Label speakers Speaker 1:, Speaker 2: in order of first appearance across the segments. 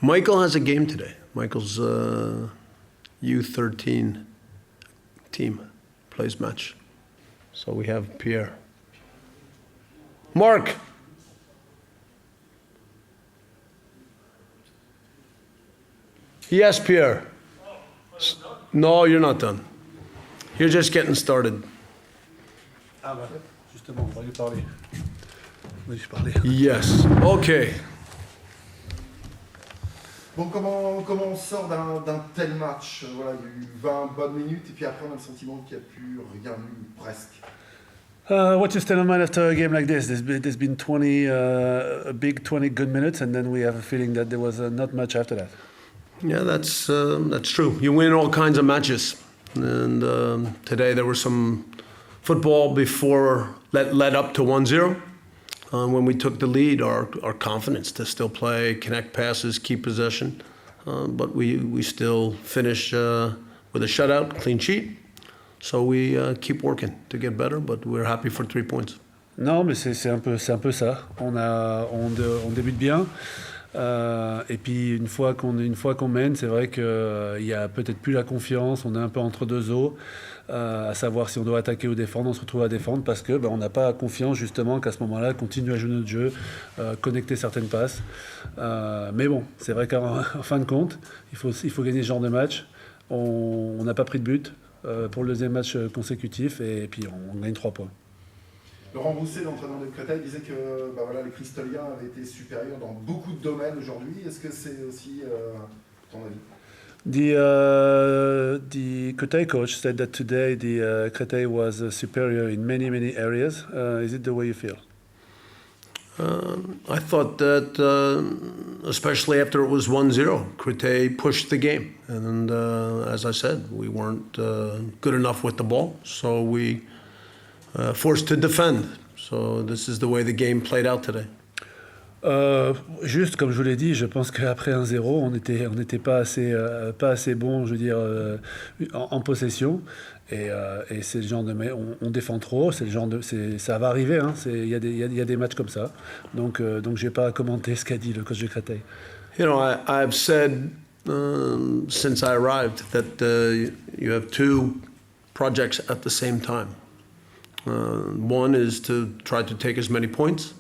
Speaker 1: Michael has a game today. Michael's U13 team plays match. So we have Pierre. Mark! Yes, Pierre. No, you're not done. You're just getting started.
Speaker 2: Ah bah, justement, on va lui parler. On va lui parler.
Speaker 1: Yes. Okay.
Speaker 3: Bon, comment on sort d'un tel match? Voilà, il y a eu 20 bonnes minutes et puis après on a le sentiment qu'il n'y a plus rien eu, presque.
Speaker 2: What's your state of mind after a game like this? There's been 20, a big 20 good minutes, and then we have a feeling that there was not much after that.
Speaker 1: Yeah, that's true. You win all kinds of matches. And today there was some football before led up to 1-0. When we took the lead, our confidence to still play, connect passes, keep possession. But we still finish with a shutout, clean sheet. So we keep working to get better, but we're happy for 3 points.
Speaker 2: Non, mais c'est un peu ça. On débute bien. Et puis une fois qu'on mène, c'est vrai qu'il y a peut-être plus la confiance. On est un peu entre deux eaux, à savoir si on doit attaquer ou défendre. On se retrouve à défendre parce que on n'a pas confiance justement qu'à ce moment-là, continuer à jouer notre jeu, connecter certaines passes. Mais bon, c'est vrai qu'en fin de compte, il faut gagner ce genre de match. On n'a pas pris de but pour le deuxième match consécutif et puis on gagne 3 points.
Speaker 3: Laurent Rousset, l'entraîneur de Créteil, disait que les Cristoliens avaient été supérieurs dans beaucoup de domaines aujourd'hui. Est-ce que c'est aussi ton avis?
Speaker 2: The Créteil coach said that today the Créteil was superior in many areas. Is it the way you feel?
Speaker 1: I thought that, especially after it was 1-0, Créteil pushed the game. And as I said, we weren't good enough with the ball, so we forced to defend. So this is the way the game played out today.
Speaker 2: Juste comme je vous l'ai dit, je pense qu'après 1-0, on n'était pas assez bon, je veux dire, en possession. Et c'est le genre de, on défend trop. C'est le genre de, ça va arriver. Il y a des matchs comme ça. Donc j'ai pas à commenter ce qu'a dit le coach de Créteil.
Speaker 1: You know, I've said since I arrived that you have 2 projects at the same time. One is to try to take as many points,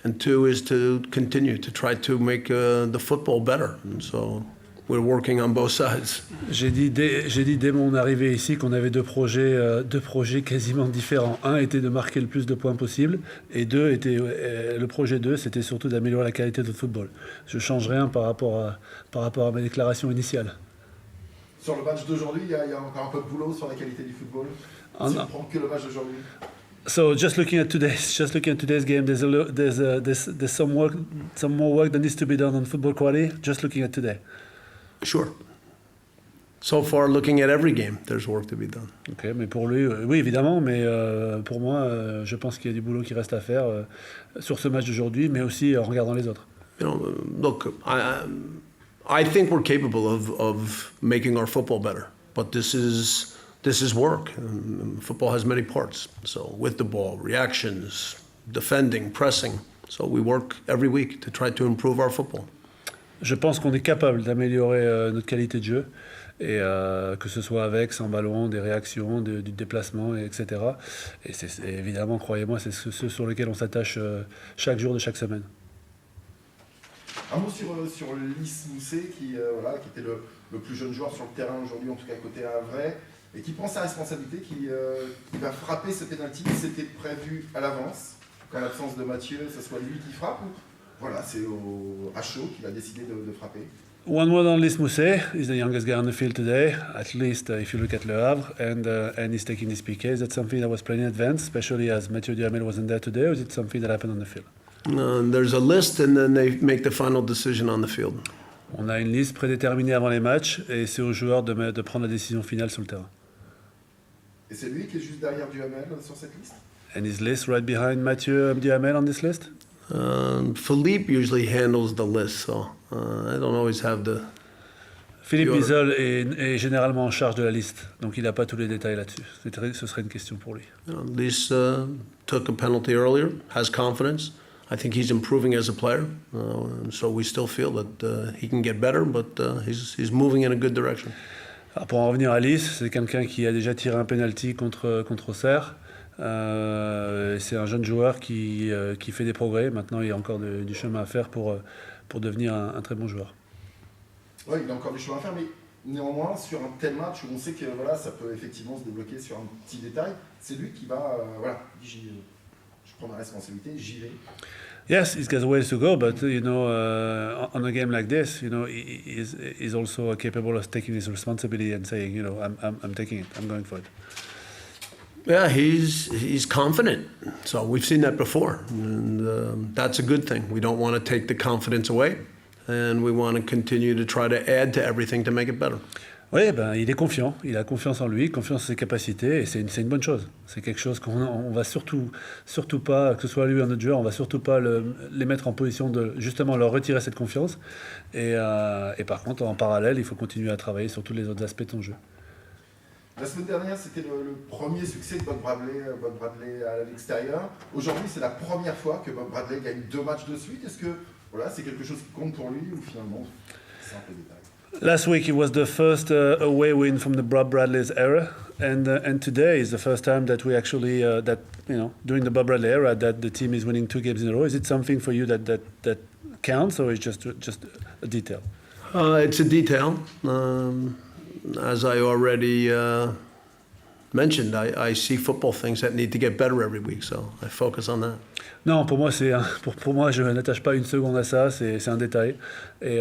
Speaker 1: and 2 is to continue to try to make the football better. And so we're working on both sides.
Speaker 2: J'ai dit dès mon arrivée ici qu'on avait deux projets quasiment différents. Un était de marquer le plus de points possible, et le projet 2, c'était surtout d'améliorer la qualité de notre football. Je ne change rien par rapport à ma déclaration initiale.
Speaker 3: Sur le match d'aujourd'hui, il y a encore un peu de boulot sur la qualité du football. Si on ne prend que le match d'aujourd'hui.
Speaker 2: So just looking at today's game, there's some more work that needs to be done on football quality. Just looking at today.
Speaker 1: Sure. So far, looking at every game, there's work to be done.
Speaker 2: Ok, mais pour lui, oui évidemment, mais pour moi, je pense qu'il y a du boulot qui reste à faire sur ce match d'aujourd'hui, mais aussi en regardant les autres.
Speaker 1: You know, look, I think we're capable of making our football better, but this is work. Football has many parts. So with the ball, reactions, defending, pressing. So we work every week to try to improve our football.
Speaker 2: Je pense qu'on est capable d'améliorer notre qualité de jeu, et que ce soit avec, sans ballon, des réactions, du déplacement, etc. Et c'est évidemment, croyez-moi, c'est ce sur lequel on s'attache chaque jour de chaque semaine.
Speaker 3: Un mot sur Lys Mousset, qui était le plus jeune joueur sur le terrain aujourd'hui, en tout cas côté Havrais, et qui prend sa responsabilité, qui va frapper ce pénalty. C'était prévu à l'avance, qu'en l'absence de Mathieu, ce soit lui qui frappe, ou voilà, c'est à chaud qu'il a décidé de frapper.
Speaker 2: One word on Lys Mousset. He's the youngest guy on the field today, at least if you look at Le Havre, and he's taking this PK. Is that something that was planned in advance, especially as Mathieu Duhamel wasn't there today, or is it something that happened on the field?
Speaker 1: There's a list, and then they make the final decision on the field.
Speaker 2: On a une liste prédéterminée avant les matchs, et c'est aux joueurs de prendre la décision finale sur le terrain.
Speaker 3: Et c'est lui qui est juste derrière Duhamel sur cette liste?
Speaker 2: And is Lys right behind Mathieu Duhamel on this list?
Speaker 1: Philippe usually handles the list, so I don't always have the...
Speaker 2: Philippe Bizel est généralement en charge de la liste, donc il n'a pas tous les détails là-dessus. Ce serait une question pour lui.
Speaker 1: Lys took a penalty earlier, has confidence. I think he's improving as a player. So we still feel that he can get better, but he's moving in a good direction.
Speaker 2: Alors pour en revenir à Lys, c'est quelqu'un qui a déjà tiré un penalty contre Auxerre. C'est un jeune joueur qui fait des progrès. Maintenant, il y a encore du chemin à faire pour devenir un très bon joueur.
Speaker 3: Oui, il a encore du chemin à faire, mais néanmoins, sur un tel match où on sait que voilà, ça peut effectivement se débloquer sur un petit détail, c'est lui qui va, voilà, je prends ma responsabilité, j'y vais.
Speaker 2: Yes, he's got a ways to go, but on a game like this, he's also capable of taking his responsibility and saying, I'm taking it, I'm going for it.
Speaker 1: Yeah, he's confident. So we've seen that before, and that's a good thing. We don't want to take the confidence away, and we want to continue to try to add to everything to make it better.
Speaker 2: Oui, il est confiant, il a confiance en lui, confiance en ses capacités, et c'est une bonne chose. C'est quelque chose qu'on va surtout pas, que ce soit lui ou un autre joueur, on va surtout pas les mettre en position de justement leur retirer cette confiance. Et par contre, en parallèle, il faut continuer à travailler sur tous les autres aspects de son jeu.
Speaker 3: La semaine dernière, c'était le premier succès de Bob Bradley à l'extérieur. Aujourd'hui, c'est la première fois que Bob Bradley gagne 2 matchs de suite. Est-ce que voilà, c'est quelque chose qui compte pour lui ou finalement c'est un peu détail?
Speaker 2: Last week it was the first away win from the Bob Bradley's era, and today is the first time that we actually during the Bob Bradley era that the team is winning 2 games in a row. Is it something for you that counts, or is just a detail?
Speaker 1: It's a detail. As I already mentioned, I see football things that need to get better every week, so I focus on that.
Speaker 2: Non, pour moi, pour moi, je n'attache pas une seconde à ça, c'est un détail. Et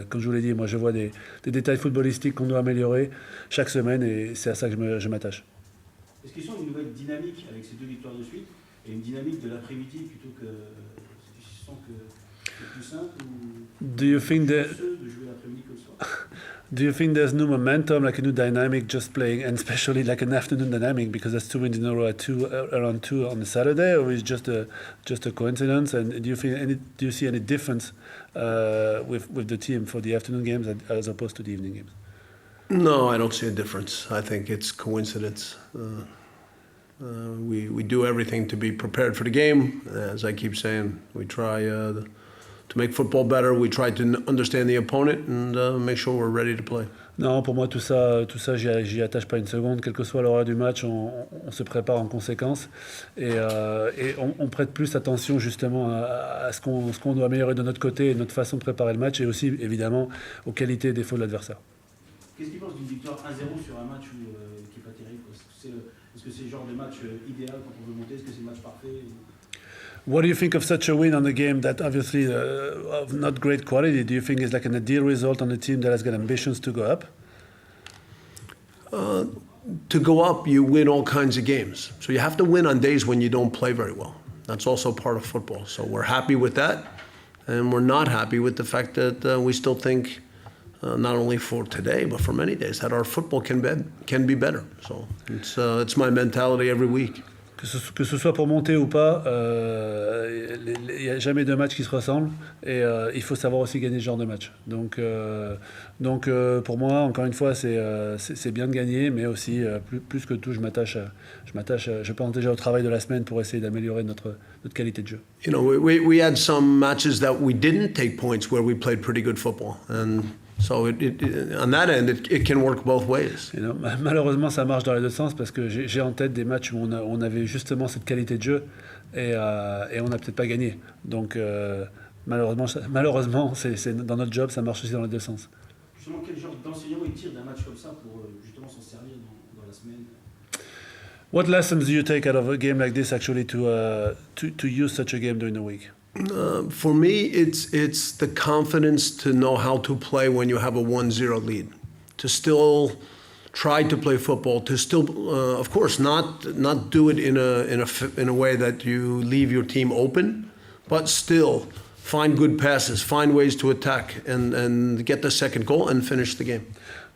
Speaker 2: comme je vous l'ai dit, moi, je vois des détails footballistiques qu'on doit améliorer chaque semaine, et c'est à ça que je m'attache.
Speaker 4: Est-ce qu'ils sont une nouvelle dynamique avec ces 2 victoires de suite, et une dynamique de l'après-midi plutôt que tu sens que c'est plus simple ou
Speaker 2: Do you think that
Speaker 4: de jouer l'après-midi que le soir?
Speaker 2: Do you think there's new momentum, like a new dynamic, just playing, and especially like an afternoon dynamic, because there's 2 wins in a row at around 2 on the Saturday, or is just a coincidence? And do you see any difference with the team for the afternoon games as opposed to the evening games?
Speaker 1: No, I don't see a difference. I think it's coincidence. We do everything to be prepared for the game. As I keep saying, we try to make football better. We try to understand the opponent and make sure we're ready to play.
Speaker 2: Non, pour moi, tout ça, j'y attache pas une seconde. Quelle que soit l'horaire du match, on se prépare en conséquence. Et on prête plus attention justement à ce qu'on doit améliorer de notre côté et notre façon de préparer le match, et aussi, évidemment, aux qualités et défauts de l'adversaire.
Speaker 4: Qu'est-ce qu'il pense d'une victoire 1-0 sur un match qui n'est pas terrible? Est-ce que c'est le genre de match idéal quand on veut monter? Est-ce que c'est le match parfait?
Speaker 2: What do you think of such a win on a game that obviously of not great quality? Do you think it's like an ideal result on a team that has got ambitions to go up?
Speaker 1: To go up, you win all kinds of games. So you have to win on days when you don't play very well. That's also part of football. So we're happy with that, and we're not happy with the fact that we still think, not only for today, but for many days, that our football can be better. So it's my mentality every week.
Speaker 2: Que ce soit pour monter ou pas, il n'y a jamais 2 matchs qui se ressemblent, et il faut savoir aussi gagner ce genre de match. Donc pour moi, encore une fois, c'est bien de gagner, mais aussi plus que tout, je pense déjà au travail de la semaine pour essayer d'améliorer notre qualité de jeu.
Speaker 1: You know, we had some matches that we didn't take points where we played pretty good football, and so on that end, it can work both ways.
Speaker 2: Et non, malheureusement, ça marche dans les 2 sens, parce que j'ai en tête des matchs où on avait justement cette qualité de jeu, et on n'a peut-être pas gagné. Donc malheureusement, c'est dans notre job, ça marche aussi dans les 2 sens.
Speaker 4: Justement, quel genre d'enseignement il tire d'un match comme ça pour justement s'en servir dans la semaine?
Speaker 2: What lessons do you take out of a game like this actually to use such a game during the week?
Speaker 1: For me, it's the confidence to know how to play when you have a 1-0 lead, to still try to play football, to still, of course, not do it in a way that you leave your team open, but still find good passes, find ways to attack, and get the second goal and finish the game.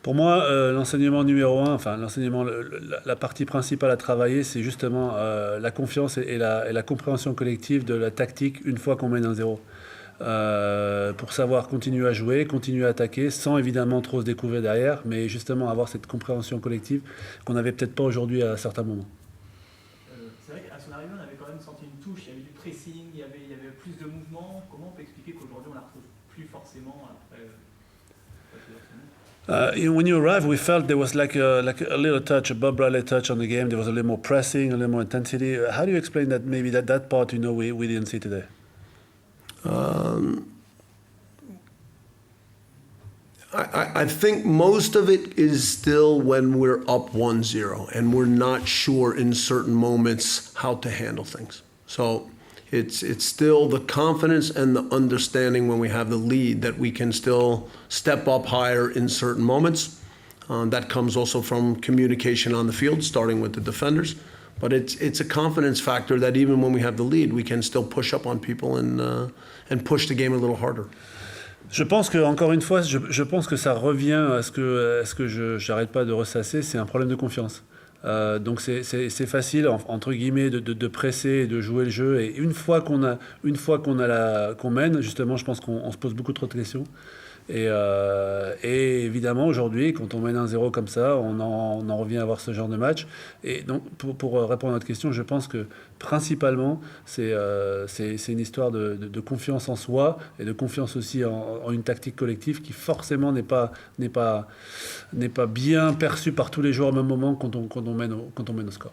Speaker 2: Pour moi, l'enseignement numéro 1, enfin la partie principale à travailler, c'est justement la confiance et la compréhension collective de la tactique une fois qu'on mène 1-0. Pour savoir continuer à jouer, continuer à attaquer, sans évidemment trop se découvrir derrière, mais justement avoir cette compréhension collective qu'on n'avait peut-être pas aujourd'hui à certains moments.
Speaker 5: C'est vrai qu'à son arrivée, on avait quand même senti une touche, il y avait du pressing, il y avait plus de mouvement. Comment on peut expliquer qu'aujourd'hui on la retrouve plus forcément après plusieurs semaines?
Speaker 2: When you arrived, we felt there was like a little touch, a Bob Bradley touch on the game. There was a little more pressing, a little more intensity. How do you explain that? Maybe that part, we didn't see today.
Speaker 1: I think most of it is still when we're up 1-0 and we're not sure in certain moments how to handle things. So it's still the confidence and the understanding when we have the lead that we can still step up higher in certain moments. That comes also from communication on the field, starting with the defenders. But it's a confidence factor that even when we have the lead, we can still push up on people and push the game a little harder.
Speaker 2: Je pense que, encore une fois, je pense que ça revient à ce que je n'arrête pas de ressasser, c'est un problème de confiance. Donc c'est facile, entre guillemets, de presser et de jouer le jeu. Et une fois qu'on mène, justement, je pense qu'on se pose beaucoup trop de questions. Et évidemment, aujourd'hui, quand on mène 1-0 comme ça, on en revient à avoir ce genre de match. Et donc, pour répondre à votre question, je pense que principalement, c'est une histoire de confiance en soi et de confiance aussi en une tactique collective qui forcément n'est pas bien perçue par tous les joueurs au même moment quand on mène au score.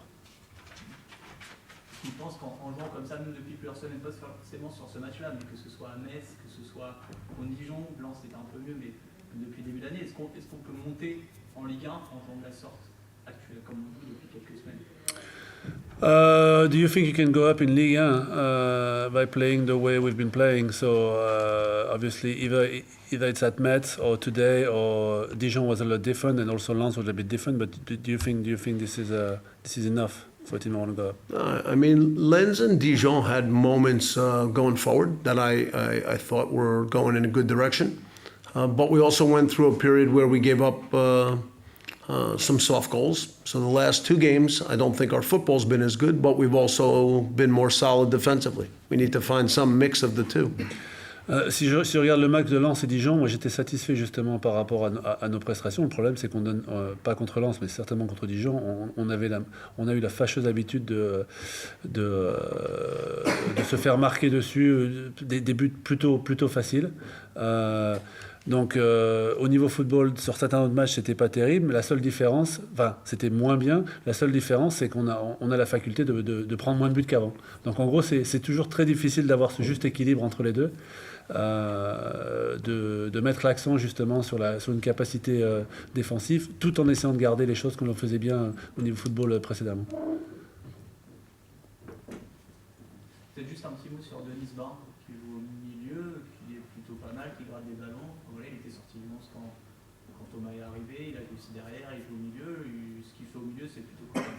Speaker 5: Je pense qu'en jouant comme ça, même depuis plusieurs semaines, pas forcément sur ce match-là, mais que ce soit à Metz, que ce soit au Dijon, Blanc c'était un peu mieux, mais depuis le début de l'année, est-ce qu'on peut monter en Ligue 1 en jouant de la sorte actuelle, comme on dit depuis quelques semaines?
Speaker 2: Do you think you can go up in Ligue 1 by playing the way we've been playing? So obviously either it's at Metz or today, or Dijon was a lot different, and also Lens was a bit different. But do you think this is enough for a team that want to go up?
Speaker 1: I mean, Lens and Dijon had moments going forward that I thought were going in a good direction. But we also went through a period where we gave up some soft goals. So the last two games, I don't think our football's been as good, but we've also been more solid defensively. We need to find some mix of the two.
Speaker 2: Si je regarde le match de Lens et Dijon, moi j'étais satisfait justement par rapport à nos prestations. Le problème c'est qu'on donne, pas contre Lens, mais certainement contre Dijon, on a eu la fâcheuse habitude de se faire marquer dessus, des buts plutôt faciles. Donc au niveau football, sur certains autres matchs, c'était pas terrible, mais la seule différence, enfin c'était moins bien, la seule différence c'est qu'on a la faculté de prendre moins de buts qu'avant. Donc en gros c'est toujours très difficile d'avoir ce juste équilibre entre les deux. De mettre l'accent justement sur une capacité défensive, tout en essayant de garder les choses que l'on faisait bien au niveau football précédemment.
Speaker 5: Peut-être juste un petit mot sur Denis Barre, qui joue au milieu, qui est plutôt pas mal, qui gratte des ballons. Voilà, il était sorti du Lens quand Thomas est arrivé, il a aussi derrière, il joue au milieu. Ce qu'il fait au milieu, c'est plutôt correct.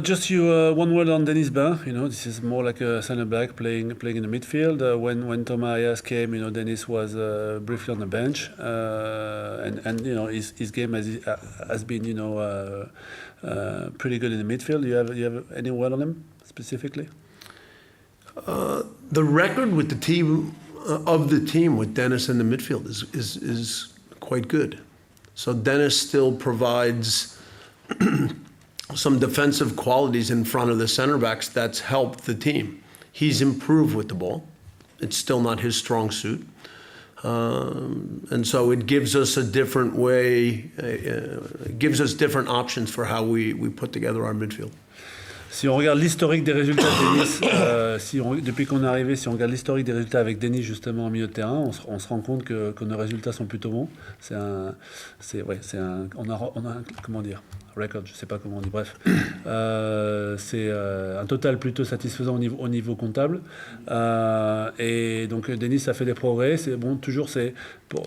Speaker 2: Just one word on Denis Bain. This is more like a centre back playing in the midfield. When Thomas Ayas came, Denis was briefly on the bench, and his game has been pretty good in the midfield. You have any word on him specifically?
Speaker 1: The record with the team with Dennis in the midfield is quite good. So Dennis still provides some defensive qualities in front of the center backs that's helped the team. He's improved with the ball. It's still not his strong suit. And so it gives us a different way, it gives us different options for how we put together our midfield.
Speaker 2: Si on regarde l'historique des résultats de Denis, depuis qu'on est arrivé, si on regarde l'historique des résultats avec Denis justement au milieu de terrain, on se rend compte que nos résultats sont plutôt bons. On a comment dire, record, je sais pas comment on dit, bref. C'est un total plutôt satisfaisant au niveau comptable. Et donc Denis a fait des progrès. C'est bon, toujours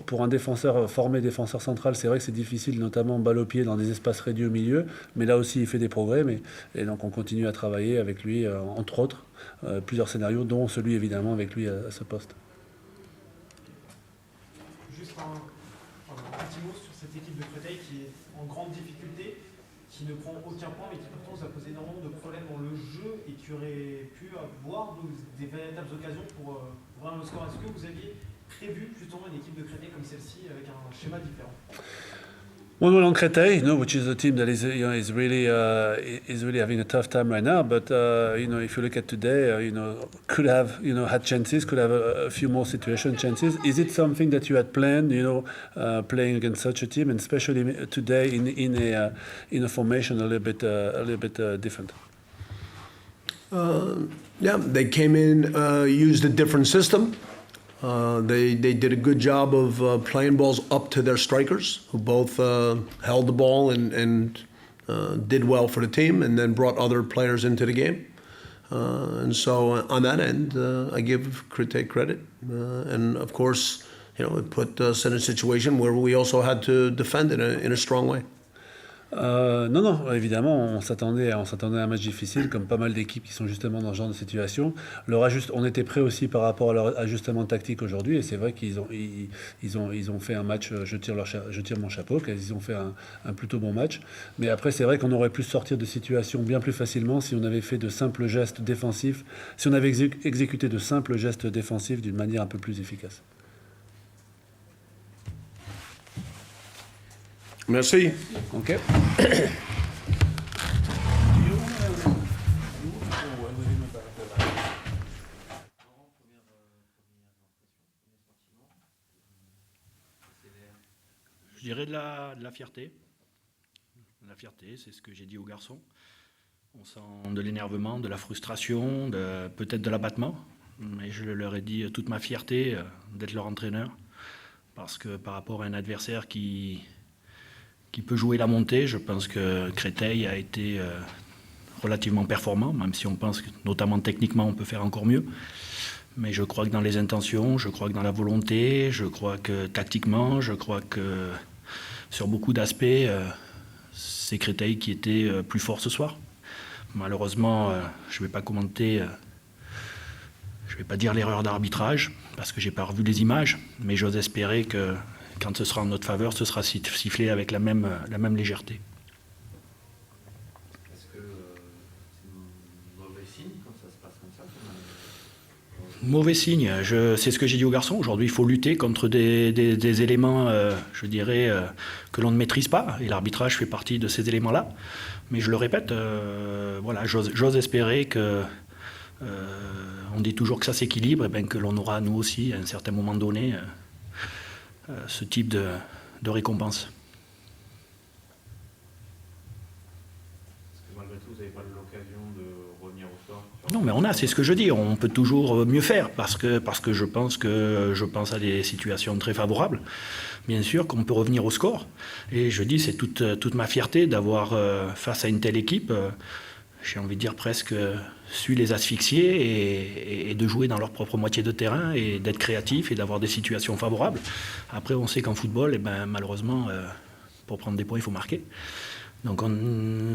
Speaker 2: pour un défenseur formé, défenseur central, c'est vrai que c'est difficile, notamment balle au pied dans des espaces réduits au milieu. Mais là aussi, il fait des progrès. Et donc on continue à travailler avec lui, entre autres, plusieurs scénarios, dont celui évidemment avec lui à ce poste.
Speaker 6: Juste un petit mot sur cette équipe de Créteil qui est en grande difficulté, qui ne prend aucun point, mais qui pourtant vous a posé énormément de problèmes dans le jeu et qui aurait pu avoir des véritables occasions pour ouvrir le score. Est-ce que vous aviez prévu justement une équipe de Créteil comme celle-ci avec un schéma différent?
Speaker 2: Well, on Créteil, which is a team that is really having a tough time right now. But if you look at today, could have had chances, could have a few more situation chances. Is it something that you had planned? Playing against such a team, and especially today in a formation a little bit different.
Speaker 1: Yeah, they came in, used a different system. They did a good job of playing balls up to their strikers, who both held the ball and did well for the team, and then brought other players into the game. And so on that end, I give Créteil credit. And of course, it put us in a situation where we also had to defend in a strong way.
Speaker 2: Non, évidemment, on s'attendait à un match difficile, comme pas mal d'équipes qui sont justement dans ce genre de situation. On était prêts aussi par rapport à leur ajustement tactique aujourd'hui, et c'est vrai qu'ils ont fait un match. Je tire mon chapeau, ils ont fait un plutôt bon match. Mais après, c'est vrai qu'on aurait pu sortir de situations bien plus facilement si on avait fait de simples gestes défensifs, si on avait exécuté de simples gestes défensifs d'une manière un peu plus efficace.
Speaker 1: Merci.
Speaker 2: Ok.
Speaker 7: Je dirais de la fierté. La fierté, c'est ce que j'ai dit aux garçons. On sent de l'énervement, de la frustration, peut-être de l'abattement. Mais je leur ai dit toute ma fierté d'être leur entraîneur. Parce que par rapport à un adversaire qui peut jouer la montée, je pense que Créteil a été relativement performant, même si on pense que notamment techniquement on peut faire encore mieux. Mais je crois que dans les intentions, je crois que dans la volonté, je crois que tactiquement, je crois que sur beaucoup d'aspects, c'est Créteil qui était plus fort ce soir. Malheureusement, je ne vais pas commenter, je ne vais pas dire l'erreur d'arbitrage, parce que je n'ai pas revu les images, mais j'ose espérer que quand ce sera en notre faveur, ce sera sifflé avec la même légèreté.
Speaker 8: Est-ce que c'est un mauvais signe quand ça se passe comme ça?
Speaker 7: Mauvais signe, c'est ce que j'ai dit aux garçons. Aujourd'hui, il faut lutter contre des éléments, je dirais, que l'on ne maîtrise pas. Et l'arbitrage fait partie de ces éléments-là. Mais je le répète, voilà, j'ose espérer que... on dit toujours que ça s'équilibre, et bien que l'on aura, nous aussi, à un certain moment donné... ce type de récompense.
Speaker 8: Est-ce que malgré tout, vous n'avez pas l'occasion de revenir au score?
Speaker 7: Non, mais c'est ce que je dis, on peut toujours mieux faire, parce que je pense à des situations très favorables. Bien sûr qu'on peut revenir au score. Et je dis, c'est toute ma fierté d'avoir, face à une telle équipe, j'ai envie de dire presque su les asphyxier et de jouer dans leur propre moitié de terrain et d'être créatif et d'avoir des situations favorables. Après, on sait qu'en football, malheureusement, pour prendre des points, il faut marquer. Donc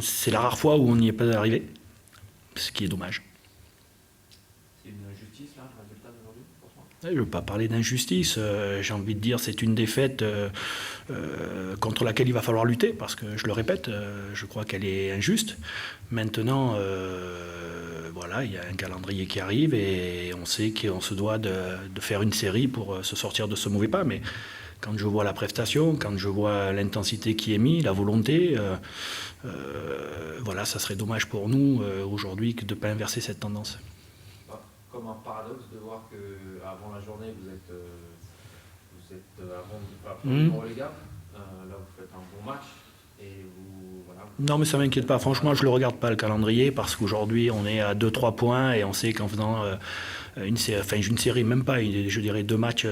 Speaker 7: c'est la rare fois où on n'y est pas arrivé, ce qui est dommage.
Speaker 8: C'est une injustice, là, le résultat d'aujourd'hui, pour toi?
Speaker 7: Je ne veux pas parler d'injustice, j'ai envie de dire c'est une défaite contre laquelle il va falloir lutter, parce que, je le répète, je crois qu'elle est injuste. Maintenant, voilà, il y a un calendrier qui arrive et on sait qu'on se doit de faire une série pour se sortir de ce mauvais pas. Mais quand je vois la prestation, quand je vois l'intensité qui est mise, la volonté, voilà, ça serait dommage pour nous aujourd'hui de ne pas inverser cette tendance.
Speaker 8: Comme un paradoxe de voir qu'avant la journée, vous êtes avant les gars, là vous faites un bon match et vous voilà.
Speaker 7: Non, mais ça ne m'inquiète pas. Franchement, je ne le regarde pas le calendrier, parce qu'aujourd'hui on est à 2-3 points et on sait qu'en faisant une série, même pas, je dirais deux matchs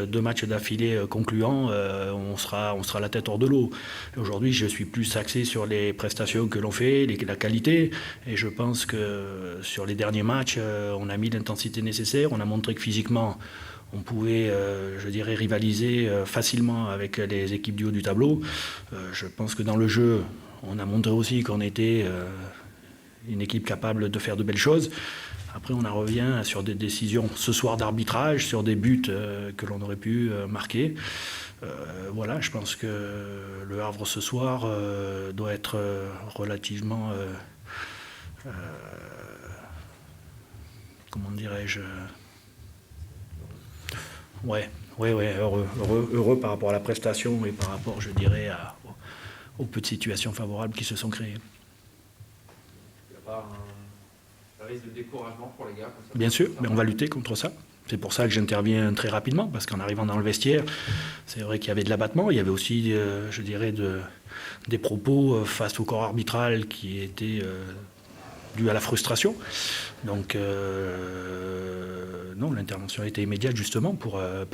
Speaker 7: d'affilée concluants, on sera la tête hors de l'eau. Aujourd'hui, je suis plus axé sur les prestations que l'on fait, la qualité, et je pense que sur les derniers matchs, on a mis l'intensité nécessaire, on a montré que physiquement, on pouvait, je dirais, rivaliser facilement avec les équipes du haut du tableau. Je pense que dans le jeu, on a montré aussi qu'on était une équipe capable de faire de belles choses. Après, on en revient sur des décisions ce soir d'arbitrage, sur des buts que l'on aurait pu marquer. Voilà, je pense que le Havre ce soir doit être relativement, comment dirais-je, heureux par rapport à la prestation et par rapport, je dirais, aux peu de situations favorables qui se sont créées.
Speaker 8: Il n'y a pas un risque de découragement pour les gars comme ça?
Speaker 7: Bien sûr, mais on va lutter contre ça. C'est pour ça que j'interviens très rapidement, parce qu'en arrivant dans le vestiaire, c'est vrai qu'il y avait de l'abattement, il y avait aussi, je dirais, des propos face au corps arbitral qui étaient dus à la frustration. Donc, non, l'intervention a été immédiate justement pour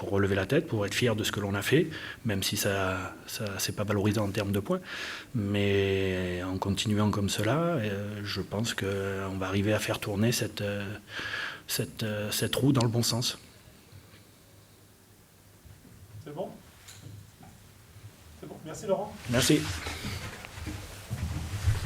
Speaker 7: relever la tête, pour être fier de ce que l'on a fait, même si ça c'est pas valorisant en termes de points. Mais en continuant comme cela, je pense qu'on va arriver à faire tourner cette roue dans le bon sens.
Speaker 6: C'est bon? C'est bon. Merci Laurent.
Speaker 7: Merci.